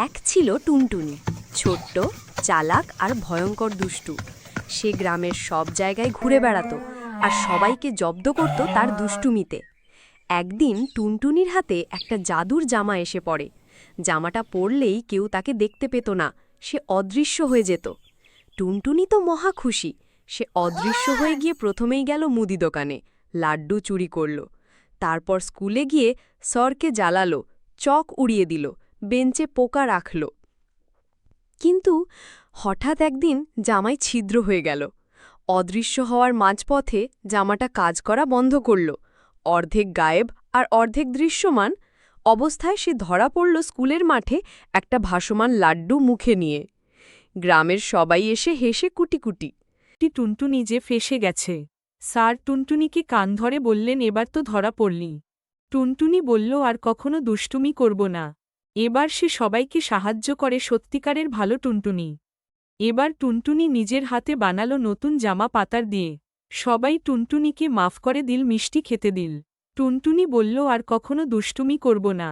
এক ছিল টুনটুনি, ছোট্ট, চালাক আর ভয়ঙ্কর দুষ্টু। সে গ্রামের সব জায়গায় ঘুরে বেড়াতো আর সবাইকে জব্দ করত তার দুষ্টুমিতে। একদিন টুনটুনির হাতে একটা জাদুর জামা এসে পড়ে। জামাটা পরলেই কেউ তাকে দেখতে পেত না, সে অদৃশ্য হয়ে যেত। টুনটুনি তো মহা খুশি। সে অদৃশ্য হয়ে গিয়ে প্রথমেই গেল মুদি দোকানে, লাড্ডু চুরি করল। তারপর স্কুলে গিয়ে স্যারকে জ্বালালো, চক উড়িয়ে দিল, বেঞ্চে পোকা রাখল। কিন্তু হঠাৎ একদিন জামায় ছিদ্র হয়ে গেল। অদৃশ্য হওয়ার মাঝপথে জামাটা কাজ করা বন্ধ করল। অর্ধেক গায়েব আর অর্ধেক দৃশ্যমান অবস্থায় সে ধরা পড়ল স্কুলের মাঠে একটা ভাসমান লাড্ডু মুখে নিয়ে। গ্রামের সবাই এসে হেসে কুটি। টুনটুনি যে ফেঁসে গেছে। স্যার টুনটুনিকে কান ধরে বললেন, এবার তো ধরা পড়লি। টুনটুনি বলল, আর কখনো দুষ্টুমি করব না। এবার সে সবাইকে সাহায্য করে, সত্যিকারের ভালো টুনটুনি। এবার টুনটুনি নিজের হাতে বানালো নতুন জামা পাতার দিয়ে। সবাই টুনটুনিকে মাফ করে দিল, মিষ্টি খেতে দিল। টুনটুনি বলল, আর কখনো দুষ্টুমি করব না।